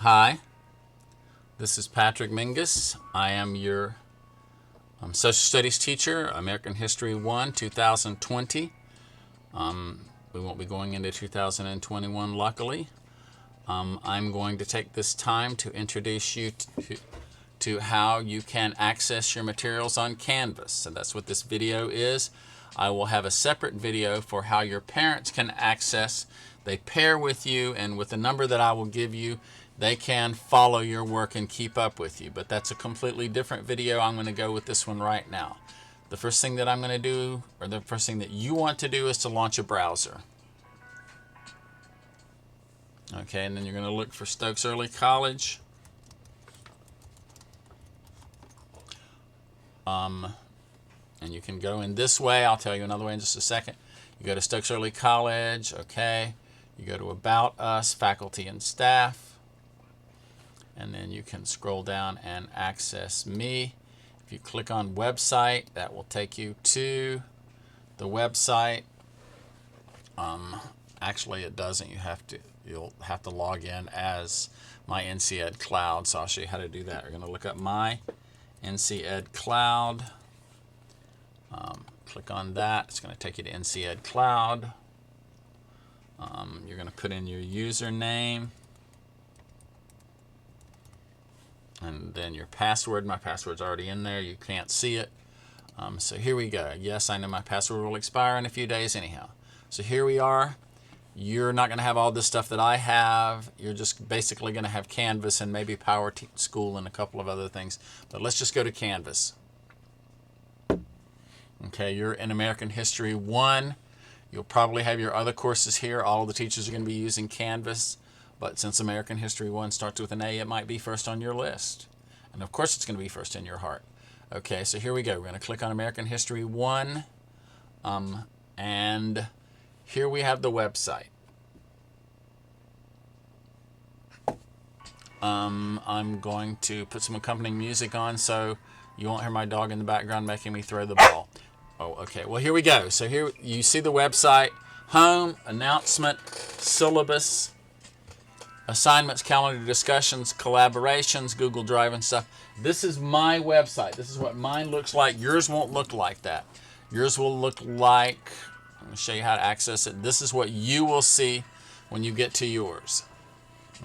Hi, this is Patrick Mingus. I am your social studies teacher, American History 1, 2020. We won't be going into 2021, luckily. I'm going to take this time to introduce you to how you can access your materials on Canvas. And that's what this video is. I will have a separate video for how your parents can access. They pair with you, and with the number that I will give you, they can follow your work and keep up with you. But that's a completely different video. I'm going to go with this one right now. The first thing that I'm going to do, or the first thing that you want to do, is to launch a browser. Okay, and then you're going to look for Stokes Early College. And you can go in this way. I'll tell you another way in just a second. You go to Stokes Early College, okay. You go to About Us, Faculty and Staff. And then you can scroll down and access me. If you click on website, that will take you to the website. Actually, it doesn't. You'll have to log in as my NC Ed Cloud. So I'll show you how to do that. We're going to look up my NC Ed Cloud. Click on that. It's going to take you to NC Ed Cloud. You're going to put in your username and then your password. My password's already in there. You can't see it. So here we go. Yes, I know my password will expire in a few days anyhow. So here we are. You're not going to have all this stuff that I have. You're just basically going to have Canvas and maybe Power School and a couple of other things. But let's just go to Canvas. Okay, you're in American History 1. You'll probably have your other courses here. All of the teachers are going to be using Canvas. But since American History 1 starts with an A, it might be first on your list. And of course it's going to be first in your heart. Okay, so here we go. We're going to click on American History 1. And here we have the website. I'm going to put some accompanying music on so you won't hear my dog in the background making me throw the ball. Oh, okay. Well, here we go. So here you see the website, home, announcement, syllabus, assignments, calendar, discussions, collaborations, Google Drive and stuff. This is my website. This is what mine looks like. Yours won't look like that. Yours will look like, I'm going to show you how to access it. This is what you will see when you get to yours.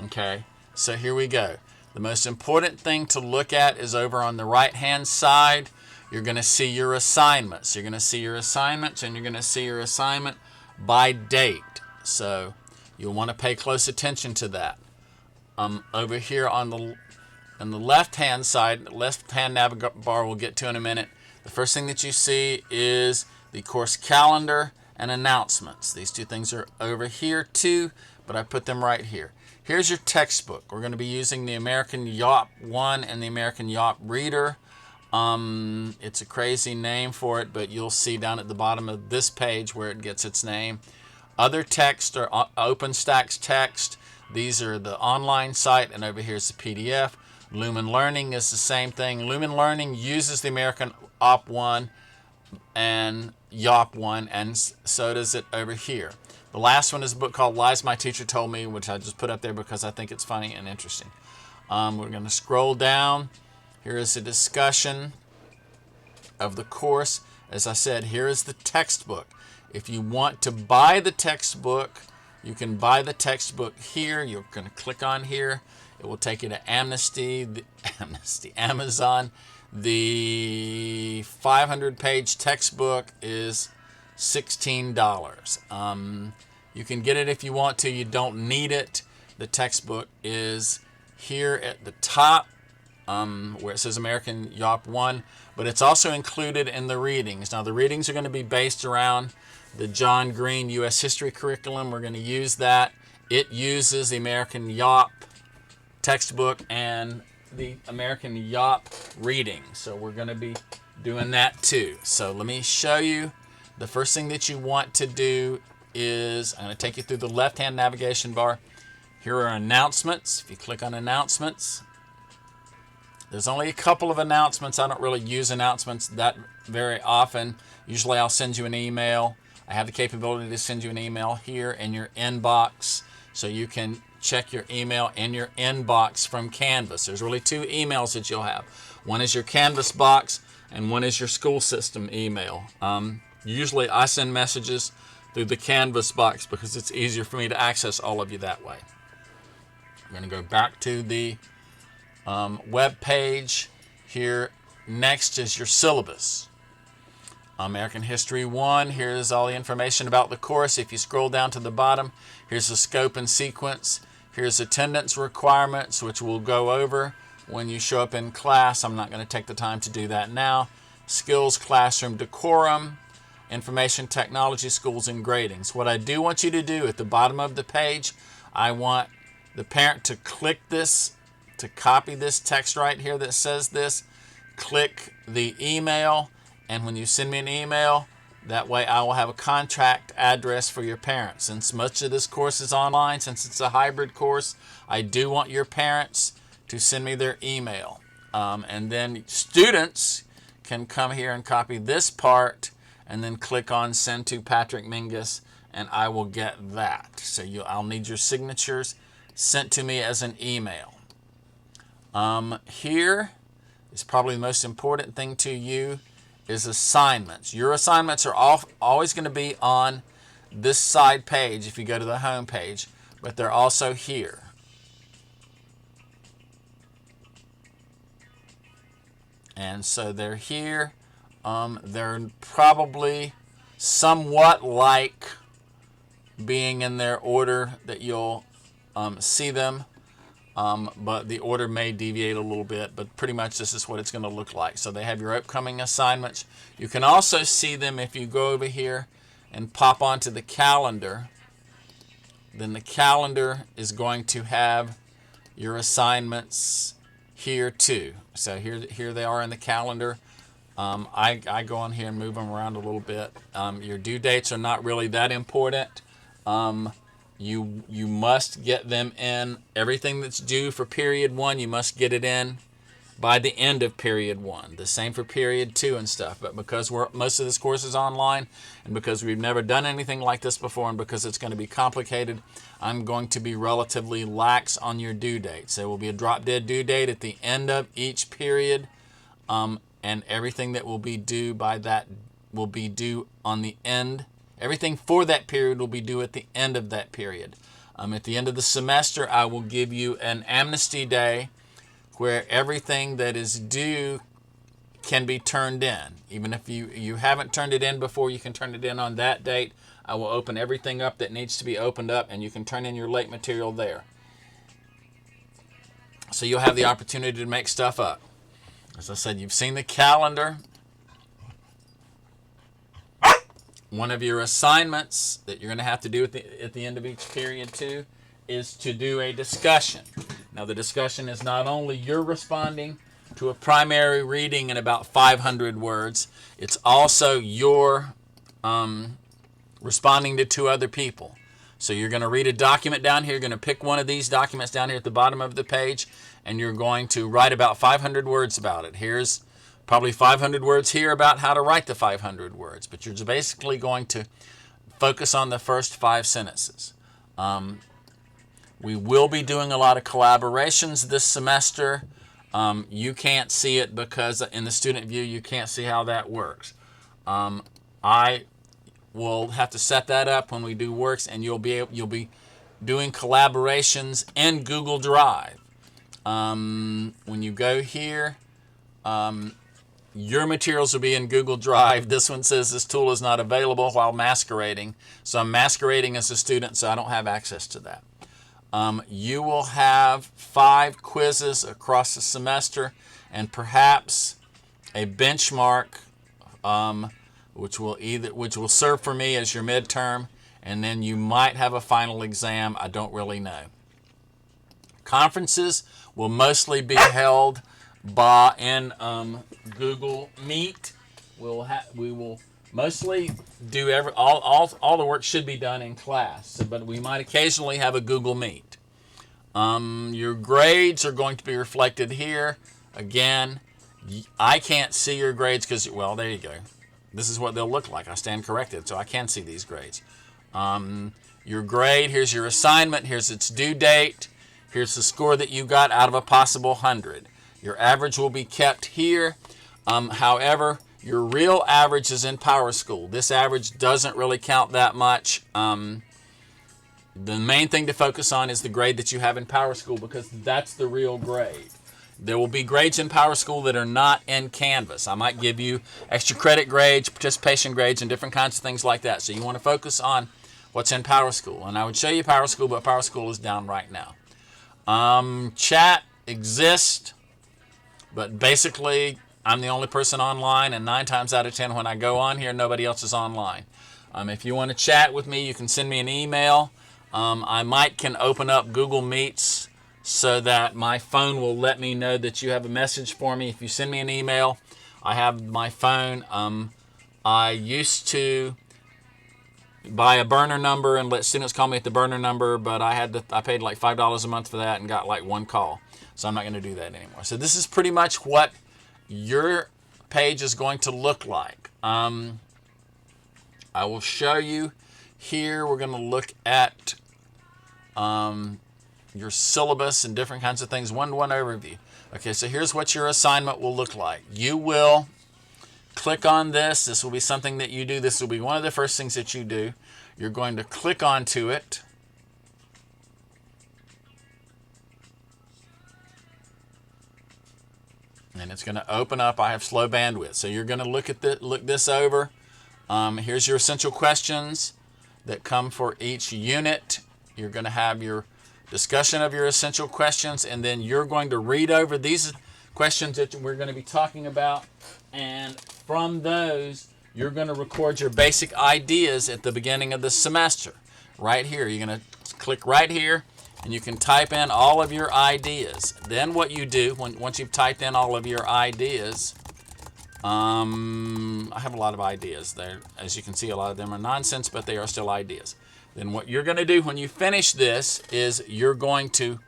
Okay, so here we go. The most important thing to look at is over on the right-hand side. You're going to see your assignments. You're going to see your assignments, and you're going to see your assignment by date. So you'll want to pay close attention to that. Over here on the left-hand side, left-hand navigation bar we'll get to in a minute, the first thing that you see is the course calendar and announcements. These two things are over here too, but I put them right here. Here's your textbook. We're going to be using the American Yawp 1 and the American Yawp Reader. It's a crazy name for it, but you'll see down at the bottom of this page where it gets its name. Other text are OpenStax text. These are the online site, and over here is the PDF. Lumen Learning is the same thing. Lumen Learning uses the American Op 1 and Yawp 1, and so does it over here. The last one is a book called Lies My Teacher Told Me, which I just put up there because I think it's funny and interesting. We're going to scroll down. Here is a discussion of the course. As I said, here is the textbook. If you want to buy the textbook, you can buy the textbook here. You're going to click on here. It will take you to Amazon. The 500-page textbook is $16. You can get it if you want to. You don't need it. The textbook is here at the top where it says American Yawp 1, but it's also included in the readings. Now, the readings are going to be based around the John Green U.S. History curriculum. We're going to use that. It uses the American Yawp textbook and the American Yawp reading. So we're going to be doing that too. So let me show you. The first thing that you want to do is, I'm going to take you through the left-hand navigation bar. Here are announcements. If you click on announcements, there's only a couple of announcements. I don't really use announcements that very often. Usually I'll send you an email. I have the capability to send you an email here in your inbox so you can check your email in your inbox from Canvas. There's really two emails that you'll have. One is your Canvas box, and one is your school system email. Usually I send messages through the Canvas box because it's easier for me to access all of you that way. I'm going to go back to the web page. Here next is your syllabus. American History 1, here's all the information about the course. If you scroll down to the bottom, here's the scope and sequence. Here's attendance requirements, which we'll go over when you show up in class. I'm not going to take the time to do that now. Skills, classroom decorum, information technology, schools, and gradings. What I do want you to do at the bottom of the page, I want the parent to click this, to copy this text right here that says this, click the email, and when you send me an email, that way I will have a contact address for your parents. Since much of this course is online, since it's a hybrid course, I do want your parents to send me their email. And then students can come here and copy this part and then click on send to Patrick Mingus, and I will get that. So I'll need your signatures sent to me as an email. Here is probably the most important thing to you is assignments. Your assignments are always going to be on this side page if you go to the home page, but they're also here. And so they're here. They're probably somewhat like being in their order that you'll see them. But the order may deviate a little bit, but pretty much this is what it's going to look like. So they have your upcoming assignments. You can also see them if you go over here and pop onto the calendar. Then the calendar is going to have your assignments here too. So here they are in the calendar. I go on here and move them around a little bit. Your due dates are not really that important. You must get them in. Everything that's due for period 1, you must get it in by the end of period 1. The same for period 2 and stuff. But because most of this course is online, and because we've never done anything like this before, and because it's going to be complicated, I'm going to be relatively lax on your due dates. There will be a drop-dead due date at the end of each period, and everything that will be due by that will be due on the end. Everything for that period will be due at the end of that period. At the end of the semester, I will give you an amnesty day where everything that is due can be turned in. Even if you haven't turned it in before, you can turn it in on that date. I will open everything up that needs to be opened up, and you can turn in your late material there. So you'll have the opportunity to make stuff up. As I said, you've seen the calendar. One of your assignments that you're going to have to do at the end of each period too is to do a discussion. Now the discussion is not only you're responding to a primary reading in about 500 words, it's also you're responding to 2 other people. So you're going to read a document down here, you're going to pick one of these documents down here at the bottom of the page, and you're going to write about 500 words about it. Here's probably 500 words here about how to write the 500 words, but you're basically going to focus on the first 5 sentences. We will be doing a lot of collaborations this semester. You can't see it because in the student view you can't see how that works. I will have to set that up when we do works, and you'll be doing collaborations in Google Drive. When you go here, your materials will be in Google Drive. This one says this tool is not available while masquerading. So I'm masquerading as a student, so I don't have access to that. You will have 5 quizzes across the semester and perhaps a benchmark, which will serve for me as your midterm, and then you might have a final exam. I don't really know. Conferences will mostly be held in Google Meet. We will mostly do all the work should be done in class, but we might occasionally have a Google Meet. Your grades are going to be reflected here. Again, I can't see your grades because, well, there you go. This is what they'll look like. I stand corrected, so I can see these grades. your grade. Here's your assignment. Here's its due date. Here's the score that you got out of a possible 100. Your average will be kept here. However, your real average is in PowerSchool. This average doesn't really count that much. The main thing to focus on is the grade that you have in PowerSchool, because that's the real grade. There will be grades in PowerSchool that are not in Canvas. I might give you extra credit grades, participation grades, and different kinds of things like that. So you want to focus on what's in PowerSchool. And I would show you PowerSchool, but PowerSchool is down right now. Chat exists, but basically I'm the only person online, and 9 times out of 10 when I go on here, nobody else is online. If you want to chat with me, you can send me an email. I can open up Google Meets so that my phone will let me know that you have a message for me. If you send me an email, I have my phone. I used to buy a burner number and let students call me at the burner number, but I paid like $5 a month for that and got like 1 call. So I'm not going to do that anymore. So this is pretty much what your page is going to look like. I will show you here. We're going to look at your syllabus and different kinds of things. One overview. Okay, so here's what your assignment will look like. You will click on this. This will be something that you do. This will be one of the first things that you do. You're going to click onto it. And it's going to open up. I have slow bandwidth. So you're going to look this over. Here's your essential questions that come for each unit. You're going to have your discussion of your essential questions, and then you're going to read over these questions that we're going to be talking about, and from those you're going to record your basic ideas at the beginning of the semester. Right here, you're going to click right here, and you can type in all of your ideas. Then what you do, once you've typed in all of your ideas, I have a lot of ideas there. As you can see, a lot of them are nonsense, but they are still ideas. Then what you're going to do when you finish this is you're going to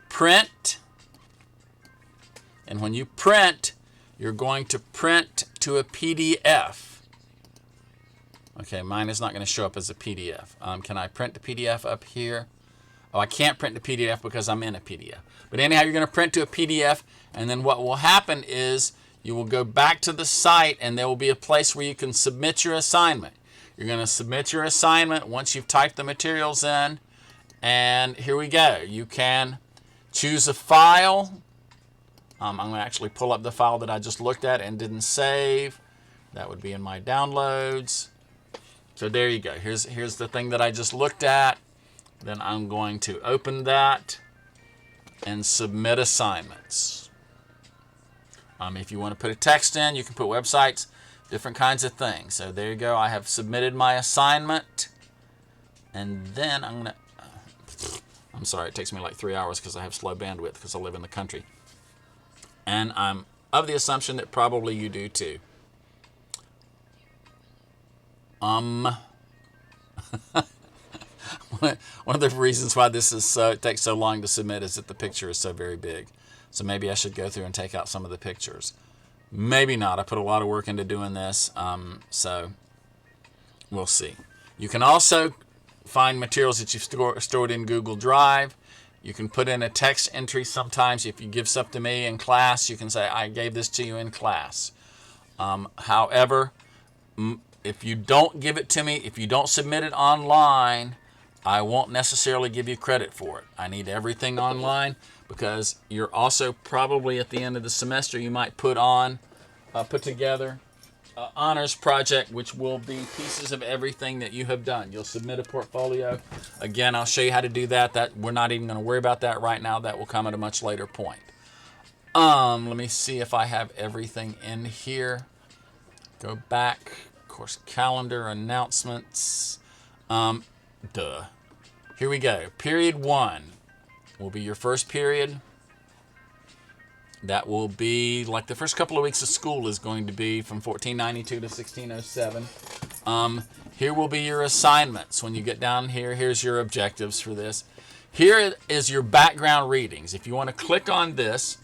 print. And when you print, you're going to print to a PDF. Okay, mine is not going to show up as a PDF. Can I print the PDF up here? Oh, I can't print the PDF because I'm in a PDF. But anyhow, you're going to print to a PDF, and then what will happen is you will go back to the site, and there will be a place where you can submit your assignment. You're going to submit your assignment once you've typed the materials in, and here we go. You can choose a file. I'm going to actually pull up the file that I just looked at and didn't save. That would be in my downloads. So there you go. Here's the thing that I just looked at. Then I'm going to open that and submit assignments. If you want to put a text in, you can put websites, different kinds of things. So there you go. I have submitted my assignment. And then I'm sorry, it takes me like 3 hours because I have slow bandwidth because I live in the country. And I'm of the assumption that probably you do too. One of the reasons why it takes so long to submit is that the picture is so very big. So maybe I should go through and take out some of the pictures. Maybe not. I put a lot of work into doing this, so we'll see. You can also find materials that you've stored in Google Drive. You can put in a text entry sometimes. If you give stuff to me in class, you can say, I gave this to you in class. However, if you don't give it to me, if you don't submit it online, I won't necessarily give you credit for it. I need everything online because you're also probably at the end of the semester, you might put together an honors project, which will be pieces of everything that you have done. You'll submit a portfolio. Again, I'll show you how to do that. We're not even going to worry about that right now. That will come at a much later point. Let me see if I have everything in here. Go back. Course calendar, announcements. Here we go. Period 1 will be your first period. That will be like the first couple of weeks of school is going to be from 1492 to 1607. Here will be your assignments. When you get down here, here's your objectives for this. Here is your background readings. If you want to click on this,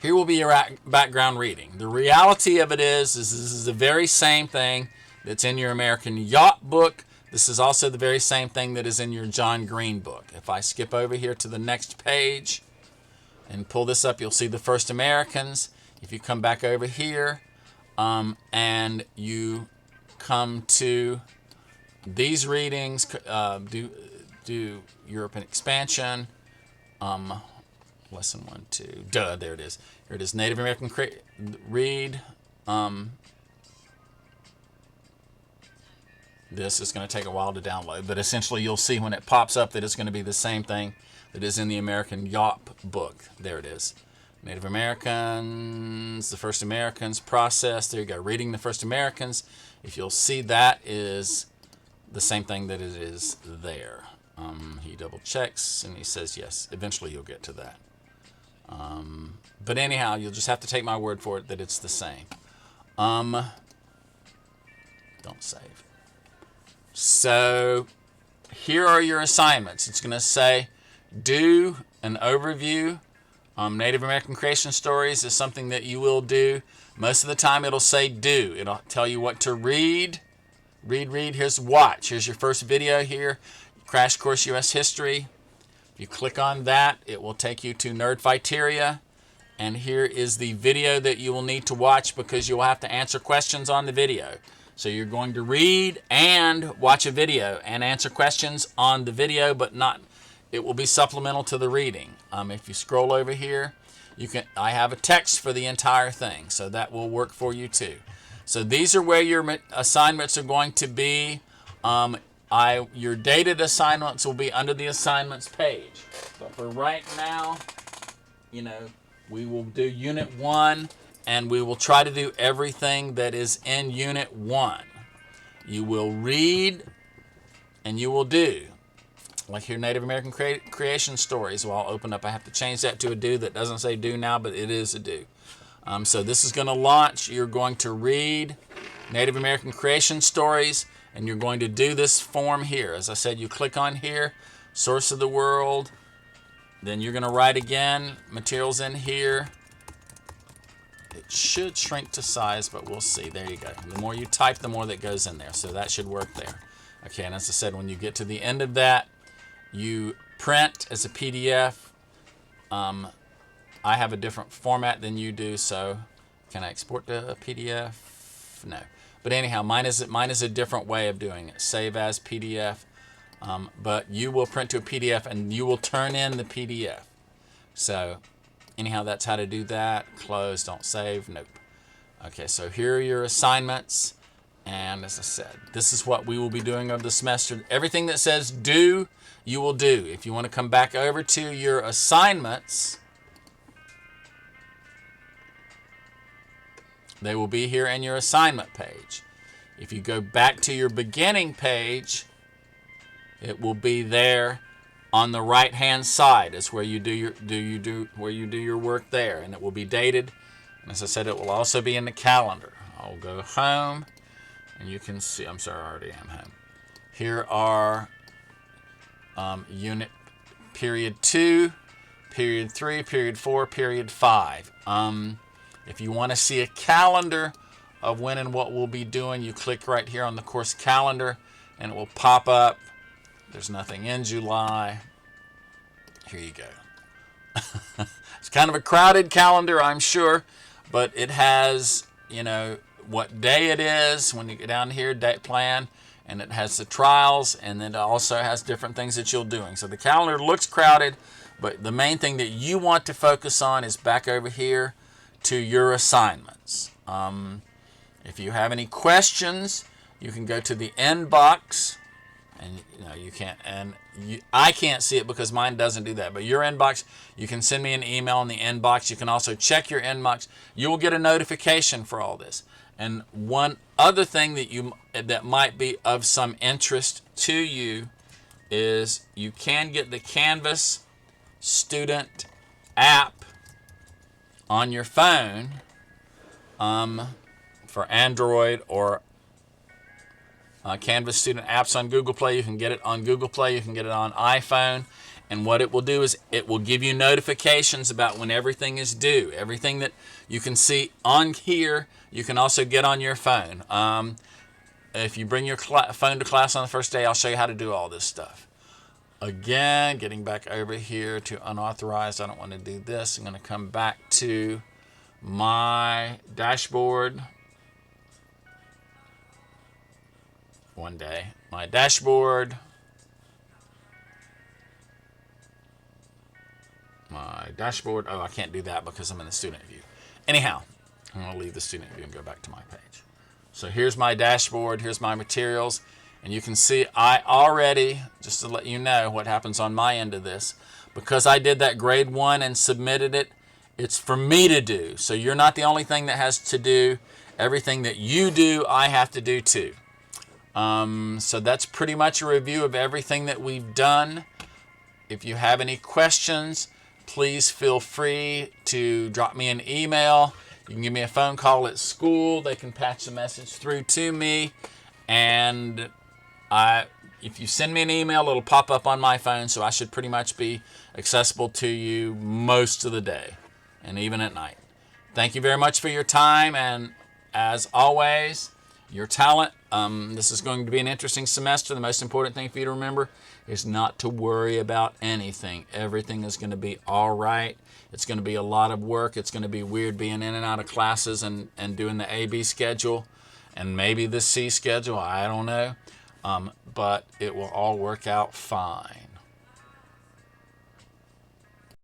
here will be your background reading. The reality of it is this is the very same thing that's in your American Yacht book. This is also the very same thing that is in your John Green book. If I skip over here to the next page and pull this up, you'll see the First Americans. If you come back over here and you come to these readings, do European expansion, lesson 1, 2, there it is. Here it is, Native American read. This is going to take a while to download, but essentially you'll see when it pops up that it's going to be the same thing that is in the American Yacht book. There it is. Native Americans, the First Americans process. There you go, reading the First Americans. If you'll see, that is the same thing that it is there. He double checks and he says yes. Eventually you'll get to that. But anyhow, you'll just have to take my word for it that it's the same. Don't save. So here are your assignments. It's going to say do an overview. Native American creation stories is something that you will do. Most of the time it'll say do. It'll tell you what to read. Read. Here's watch. Here's your first video here. Crash Course U.S. History. If you click on that, it will take you to Nerdfighteria. And here is the video that you will need to watch because you'll have to answer questions on the video. So you're going to read and watch a video and answer questions on the video, but not. It will be supplemental to the reading. If you scroll over here, I have a text for the entire thing, so that will work for you too. So these are where your assignments are going to be. Your dated assignments will be under the assignments page. But for right now, we will do Unit 1, and we will try to do everything that is in Unit 1. You will read, and you will do. Like here, Native American creation stories. Well, I'll open up. I have to change that to a do that doesn't say do now, but it is a do. So this is going to launch. You're going to read Native American creation stories, and you're going to do this form here. As I said, you click on here, source of the world. Then you're going to write again, materials in here. It should shrink to size, but we'll see. There you go. The more you type, the more that goes in there. So that should work there. Okay, and as I said, when you get to the end of that, you print as a PDF. I have a different format than you do, so can I export to a PDF? No. But anyhow, mine is a different way of doing it. Save as PDF. But you will print to a PDF and you will turn in the PDF. So anyhow, that's how to do that. Close, don't save, nope. Okay, so here are your assignments. And as I said, this is what we will be doing over the semester. Everything that says do, you will do. If you want to come back over to your assignments, they will be here in your assignment page. If you go back to your beginning page, it will be there on the right-hand side. It's where you do your work there, and it will be dated. And as I said, it will also be in the calendar. I'll go home, and you can see. I'm sorry, I already am home. Here are unit period 2, period 3, period 4, period 5. If you want to see a calendar of when and what we'll be doing, you click right here on the course calendar, and it will pop up. There's nothing in July. Here you go. It's kind of a crowded calendar, I'm sure, but it has, what day it is when you get down here, date plan, and it has the trials, and then it also has different things that you're doing. So the calendar looks crowded, but the main thing that you want to focus on is back over here to your assignments. If you have any questions, you can go to the inbox, and you can't, and I can't see it because mine doesn't do that. But your inbox, you can send me an email in the inbox. You can also check your inbox. You will get a notification for all this. And one other thing that might be of some interest to you is you can get the Canvas student app on your phone for Android, or Canvas student apps on Google Play. You can get it on Google Play. You can get it on iPhone. And what it will do is it will give you notifications about when everything is due. Everything that you can see on here, you can also get on your phone. if you bring your phone to class on the first day, I'll show you how to do all this stuff. Again, getting back over here to unauthorized. I don't want to do this. I'm going to come back to my dashboard. One day. My dashboard. My dashboard. Oh, I can't do that because I'm in the student view. Anyhow, I'm going to leave the student view and go back to my page. So here's my dashboard. Here's my materials. And you can see I already, just to let you know what happens on my end of this, because I did that grade 1 and submitted it, it's for me to do. So you're not the only thing that has to do. Everything that you do, I have to do too. So that's pretty much a review of everything that we've done. If you have any questions, please feel free to drop me an email. You can give me a phone call at school. They can patch the message through to me. And if you send me an email, it'll pop up on my phone, so I should pretty much be accessible to you most of the day and even at night. Thank you very much for your time, and as always, your talent. This is going to be an interesting semester. The most important thing for you to remember is not to worry about anything. Everything is going to be all right. It's going to be a lot of work. It's going to be weird being in and out of classes and doing the A-B schedule and maybe the C schedule. I don't know. But it will all work out fine.